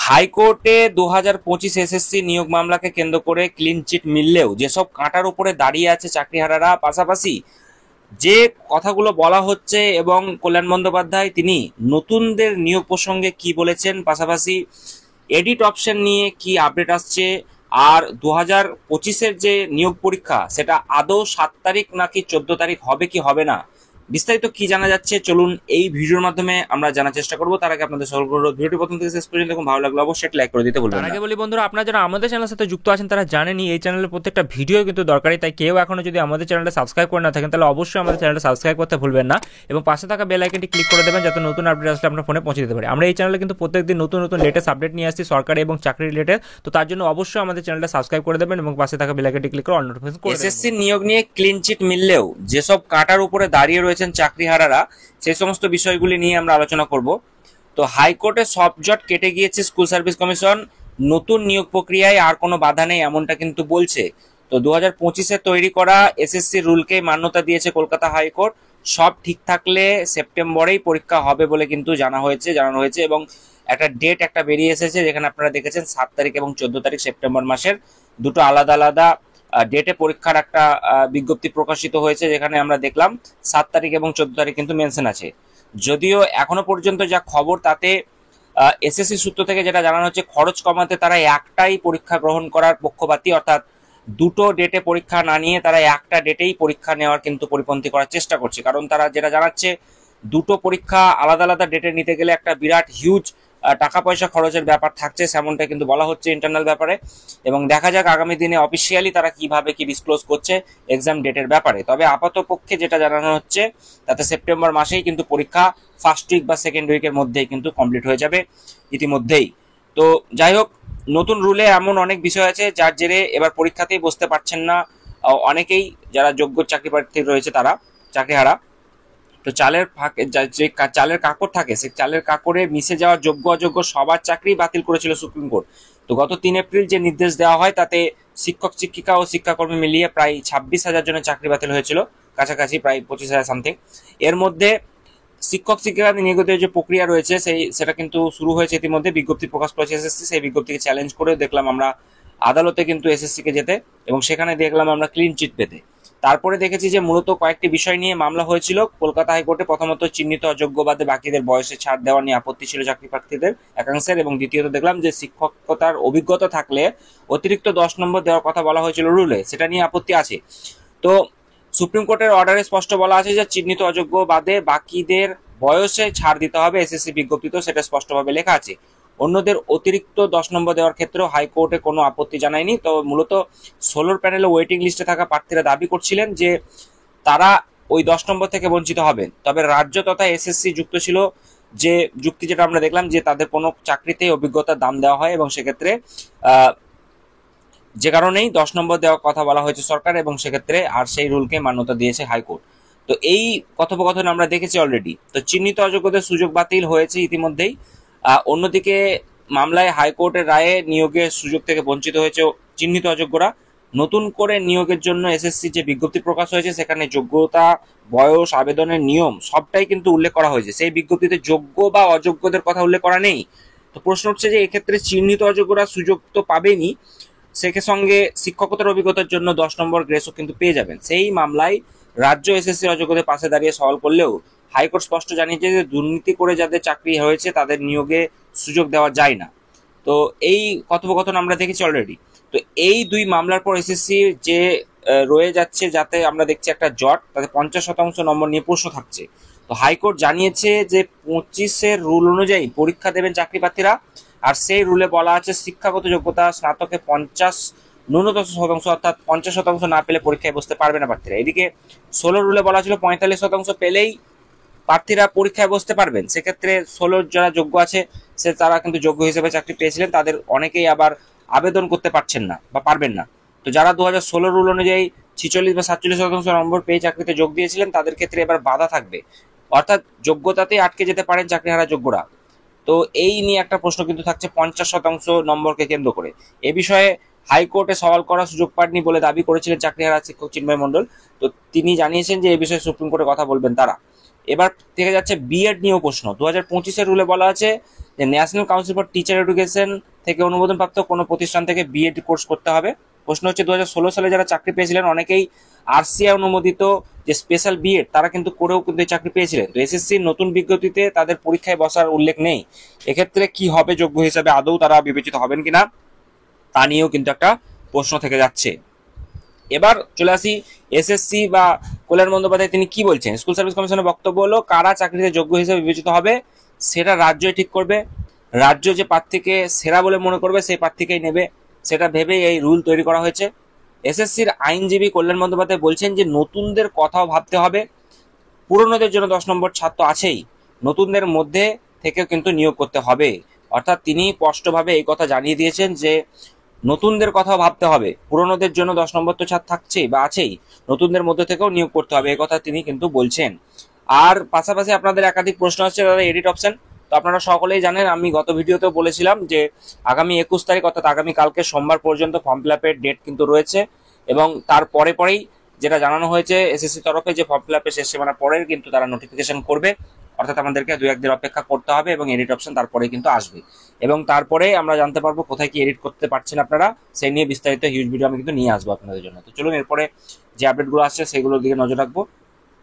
হাইকোর্টে 2025 এসএসসি নিয়োগ মামলাকে কেন্দ্র করে ক্লিন চিট মিললেও যেসব কাঁটার উপরে দাঁড়িয়ে আছে চাকরিহারারা, পাশাপাশি যে কথাগুলো বলা হচ্ছে এবং কল্যাণ বন্দ্যোপাধ্যায় তিনি নতুনদের নিয়োগ প্রসঙ্গে কি বলেছেন, পাশাপাশি এডিট অপশন নিয়ে কি আপডেট আসছে, আর 2025-এর যে নিয়োগ পরীক্ষা সেটা আদৌ 7 তারিখ নাকি 14 তারিখ হবে কি হবে না, বিস্তারিত কি জানা যাচ্ছে চলুন এই ভিডিওর মাধ্যমে আমরা জানার চেষ্টা করবো। তার আগে আপনাদের সকল ভিডিওটি প্রথম থেকে শেষ পর্যন্ত দেখুন, ভালো লাগলো অবশ্যই লাইক করে দিতে ভুলবেন না। তার আগে বলি বন্ধুরা, আপনারা যারা আমাদের চ্যানেলের সাথে যুক্ত আছেন তারা জানেনই এই চ্যানেলের প্রত্যেকটা ভিডিও কিন্তু দরকারি, তাই কেউ এখনো যদি আমাদের চ্যানেলটা সাবস্ক্রাইব করে না থাকেন তাহলে অবশ্যই আমাদের চ্যানেলটা সাবস্ক্রাইব করতে ভুলবেন না এবং পাশে থাকা বেল আইকনটি ক্লিক করে দেবেন যাতে নতুন আপডেট আসলে আপনার ফোনে পৌঁছে দিতে পারে। আমরা এই চ্যানেলে কিন্তু প্রত্যেকদিন নতুন নতুন লেটেস্ট আপডেট নিয়ে আসছি সরকারি এবং চাকরি রিলেটেড, তো তার জন্য অবশ্যই আমাদের চ্যানেলটা সাবস্ক্রাইব করে দেবেন এবং পাশে থাকা বেল আইকনটি ক্লিক করে অল নোটিফিকেশন করে দেবেন। এসএসসি নিয়োগ নিয়ে ক্লিন চিট মিললেও যেসব কাঁটার উপরে দাঁড়িয়ে রয়েছেন চাকরিহারারা, সেই সমস্ত বিষয়গুলি নিয়ে আমরা আলোচনা করব। তো হাইকোর্টে সব জট কেটে গিয়েছে স্কুল সার্ভিস কমিশন, নতুন নিয়োগ প্রক্রিয়ায় আর কোনো বাধা নেই এমনটা কিন্তু বলছে। তো 2025-এ তৈরি করা এসএসসি রুলকে মান্যতা দিয়েছে কলকাতা হাইকোর্ট। সব ঠিক থাকলে সেপ্টেম্বরেই পরীক্ষা হবে বলে কিন্তু জানানো হয়েছে এবং একটা ডেট বেরিয়ে এসেছে, যেখানে আপনারা দেখেছেন 7 তারিখ এবং 14 তারিখ সেপ্টেম্বর মাসের দুটো আলাদা আলাদা ডেটে পরীক্ষার একটা বিজ্ঞপ্তি প্রকাশিত হয়েছে, যেখানে আমরা দেখলাম 7 তারিখ এবং 14 তারিখ কিন্তু মেনশন আছে। যদিও এখনো পর্যন্ত যা খবর তাতে এসএসসি সূত্র থেকে যেটা জানানো হচ্ছে, খরচ কমাতে তারা একটাই পরীক্ষা গ্রহণ করার পক্ষপাতী, অর্থাৎ দুটো ডেটে পরীক্ষা না নিয়ে তারা একটা ডেটেই পরীক্ষা নেওয়ার কিন্তু পরিপন্থী করার চেষ্টা করছে। কারণ তারা যেটা জানাচ্ছে, দুটো পরীক্ষা আলাদা আলাদা ডেটে নিতে গেলে একটা বিরাট হিউজ টাকা পয়সা খরচের ব্যাপার থাকছে, সেমনটা কিন্তু বলা হচ্ছে ইন্টারনাল ব্যাপারে। এবং দেখা যাক আগামী দিনে অফিসিয়ালি তারা কিভাবে কি ডিসক্লোজ করছে এক্সাম ডেটের ব্যাপারে। তবে আপাতত পক্ষে যেটা জানানো হচ্ছে তাতে সেপ্টেম্বর মাসেই কিন্তু পরীক্ষা ফার্স্ট উইক বা সেকেন্ড উইকের মধ্যেই কিন্তু কমপ্লিট হয়ে যাবে ইতিমধ্যেই। তো যাই হোক, নতুন রুলে এমন অনেক বিষয় আছে যার জেরে এবার পরীক্ষাতেই বসতে পারছেন না অনেকেই, যারা যোগ্য চাকরি প্রার্থী রয়েছে তারা, চাকরিহারা। তো চালের ফাঁকে যে চালের কাকড় থাকে, সেই চালের কাকড়ে মিশে যাওয়া যোগ্য অযোগ্য সবার চাকরি বাতিল করেছিল সুপ্রিম কোর্ট। তো গত 3 এপ্রিল যে নির্দেশ দেওয়া হয় তাতে শিক্ষক শিক্ষিকা ও শিক্ষাকর্মী মিলিয়ে প্রায় 26,000 জনের চাকরি বাতিল হয়েছিল, কাছাকাছি প্রায় 25,000 সামথিং। এর মধ্যে শিক্ষক শিক্ষিকা নিয়োগের যে প্রক্রিয়া রয়েছে সেটা কিন্তু শুরু হয়েছে ইতিমধ্যে, বিজ্ঞপ্তি প্রকাশ করেছে এসএসসি। সেই বিজ্ঞপ্তিকে চ্যালেঞ্জ করে দেখলাম আমরা আদালতে কিন্তু এসএসসি কে যেতে, এবং সেখানে দেখলাম আমরা ক্লিন চিট পেতে। তারপরে দেখেছি যে মূলত কয়েকটি বিষয় নিয়ে মামলা হয়েছিল কলকাতা হাইকোর্টে। প্রথমত চিহ্নিত অযোগ্য বাদে বাকিদের বয়সে ছাড় দেওয়া নিয়ে আপত্তি ছিল চাকরি প্রার্থীদের একাংশের, এবং দ্বিতীয়ত দেখলাম যে শিক্ষকতার অভিজ্ঞতা থাকলে অতিরিক্ত 10 নম্বর দেওয়ার কথা বলা হয়েছিল রুলে, সেটা নিয়ে আপত্তি আছে। তো সুপ্রিম কোর্টের অর্ডারে স্পষ্ট বলা আছে যে চিহ্নিত অযোগ্য বাদে বাকিদের বয়সে ছাড় দিতে হবে, এসএসসি বিজ্ঞপ্তিতে সেটা স্পষ্টভাবে লেখা আছে। অন্যদের অতিরিক্ত 10 নম্বর দেওয়ার ক্ষেত্রেও হাইকোর্টে কোনো আপত্তি জানায়নি। তো মূলত 16 প্যানেলে ওয়েটিং লিস্টে থাকা প্রার্থীরা দাবি করছিলেন যে তারা ওই 10 নম্বর থেকে বঞ্চিত হবেন। তবে রাজ্য তথা এসএসসি যুক্ত ছিল যে যুক্তি, যেটা আমরা দেখলাম যে তাদের কোনো চাকরিতেই অভিজ্ঞতার দাম দেওয়া হয়, এবং সেক্ষেত্রে যে কারণেই 10 নম্বর দেওয়ার কথা বলা হয়েছে সরকার, এবং সেক্ষেত্রে আর সেই রুলকে মান্যতা দিয়েছে হাইকোর্ট। তো এই কথোপকথন আমরা দেখেছি অলরেডি। তো চিহ্নিত অযোগ্যদের সুযোগ বাতিল হয়েছে ইতিমধ্যেই। অন্যদিকে মামলায় হাইকোর্টের রায়ে নিয়োগের সুযোগ থেকে বঞ্চিত হয়েছে চিহ্নিত অযোগ্যরা। নতুন করে নিয়োগের জন্য এসএসসি যে বিজ্ঞপ্তি প্রকাশ হয়েছে সেখানে যোগ্যতা, বয়স, আবেদনের নিয়ম সবটাই কিন্তু উল্লেখ করা হয়েছে। সেই বিজ্ঞপ্তিতে যোগ্য বা অযোগ্যদের কথা উল্লেখ করা নেই। তো প্রশ্ন হচ্ছে যে এক্ষেত্রে চিহ্নিত অযোগ্যরা সুযোগ তো পাবেনি, সেকের সঙ্গে শিক্ষকতার অভিজ্ঞতার জন্য 10 নম্বর গ্রেসও কিন্তু পেয়ে যাবেন। সেই মামলায় রাজ্য এসএসসি অযোগ্যদের পাশে দাঁড়িয়ে সওয়াল করলেও হাইকোর্ট স্পষ্ট জানিয়েছে যে দুর্নীতি করে যাদের চাকরি হয়েছে তাদের নিয়োগে সুযোগ দেওয়া যায় না। তো এই কথোপকথন আমরা দেখেছি অলরেডি। তো এই দুই মামলার পর এসএসসি যে রয়ে যাচ্ছে, যাতে আমরা দেখছি একটা জট, তাতে 50% নম্বর নিয়ে প্রশ্ন থাকছে। তো হাইকোর্ট জানিয়েছে যে 25-এর রুল অনুযায়ী পরীক্ষা দেবেন চাকরি প্রার্থীরা, আর সেই রুলে বলা আছে শিক্ষাগত যোগ্যতা স্নাতকে 50 ন্যূনতম শতাংশ, অর্থাৎ 50% না পেলে পরীক্ষায় বসতে পারবে না প্রার্থীরা। এদিকে 16 রুলে বলা ছিল 45% পেলেই প্রার্থীরা পরীক্ষায় বসতে পারবেন। সেক্ষেত্রে 16 যারা যোগ্য আছে তারা কিন্তু যোগ্য হিসেবে চাকরি পেয়েছিলেন, তাদের অনেকেই আবার আবেদন করতে পারছেন না বা পারবেন না। তো যারা 2016 রুল অনুযায়ী 46 বা 47% নম্বর পেয়ে চাকরিতে যোগ দিয়েছিলেন তাদের ক্ষেত্রে এবার বাধা থাকবে, অর্থাৎ যোগ্যতাতেই আটকে যেতে পারেন চাকরিহারা যোগ্যরা। তো এই নিয়ে একটা প্রশ্ন কিন্তু থাকছে 50% নম্বরকে কেন্দ্র করে। এ বিষয়ে হাইকোর্টে সওয়াল করার সুযোগ পাননি বলে দাবি করেছিলেন চাকরিহারা শিক্ষক চিন্ময় মণ্ডল। তো তিনি জানিয়েছেন যে এই বিষয়ে সুপ্রিম কোর্টে কথা বলবেন তারা। এবার থেকে যাচ্ছে বিএড নিয়েও প্রশ্ন। 2025-এর রুলে বলা আছে যে national council for teacher education থেকে অনুমোদনপ্রাপ্ত কোনো প্রতিষ্ঠান থেকে বিএড কোর্স করতে হবে। প্রশ্ন হচ্ছে 2016 সালে যারা চাকরি পেয়েছিলেন অনেকেই আরসিআই অনুমোদিত যে স্পেশাল বিএড তারা কিন্তু করেও কিন্তু চাকরি পেয়েছিলেন। তো এসএসসির নতুন বিজ্ঞপ্তিতে তাদের পরীক্ষায় বসার উল্লেখ নেই। এক্ষেত্রে কি হবে, যোগ্য হিসাবে আদৌ তারা বিবেচিত হবেন কিনা তা নিয়েও কিন্তু একটা প্রশ্ন থেকে যাচ্ছে। এবার চলে আসি এসএসসি বা কল্যাণ বন্দ্যোপাধ্যায় তিনি কি বলছেন। স্কুল সার্ভিস কমিশনের বক্তব্য হলো কারা চাকরিতে যোগ্য হিসেবে বিবেচিত হবে সেটা রাজ্যই ঠিক করবে। রাজ্য যে প্রার্থীকে সেরা বলে মনে করবে সেই প্রার্থীকেই নেবে, সেটা ভেবেই এই রুল তৈরি করা হয়েছে। এসএসসির আইনজীবী কল্যাণ বন্দ্যোপাধ্যায় বলছেন যে নতুনদের কথাও ভাবতে হবে, পুরনোদের জন্য 10 নম্বর ছাত্র আছেই, নতুনদের মধ্যে থেকেও কিন্তু নিয়োগ করতে হবে। অর্থাৎ তিনি স্পষ্টভাবে এই কথা জানিয়ে দিয়েছেন যে নতুনদের কথাও ভাবতে হবে, পুরনোদের জন্য 10 নম্বর তো ছাত্র থাকছেই বা আছেই, নতুনদের মধ্যে থেকেও নিয়োগ করতে হবে, এই কথা তিনি কিন্তু বলছেন। আর পাশাপাশি আপনাদের একাধিক প্রশ্ন আসছে দাদা এডিট অপশন। তো আপনারা সকলেই জানেন, আমি গত ভিডিওতেও বলেছিলাম যে আগামী 21 তারিখ অর্থাৎ আগামী কালকে সোমবার পর্যন্ত ফর্ম ফিল আপের ডেট কিন্তু রয়েছে, এবং তার পরেই যেটা জানানো হয়েছে এসএসসি তরফে যে ফর্ম ফিল আপের শেষ সীমানা পরেই কিন্তু তারা নোটিফিকেশন করবে। অর্থাৎ আমাদেরকে 2-1 দিন অপেক্ষা করতে হবে এবং এডিট অপশন তারপরে কিন্তু আসবে, এবং তারপরে আমরা জানতে পারবো কোথায় কি এডিট করতে পারছেন আপনারা, সেই নিয়ে বিস্তারিত হিউজ ভিডিও আমি কিন্তু নিয়ে আসবো আপনাদের জন্য। তো চলুন এরপরে যে আপডেটগুলো আসছে সেগুলোর দিকে নজর রাখবো।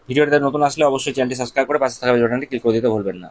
ভিডিওটাতে নতুন আসলে অবশ্যই চ্যানেলটি সাবস্ক্রাইব করে পাশে থাকা বেল বাটনটি ক্লিক করে দিতে ভুলবেন না।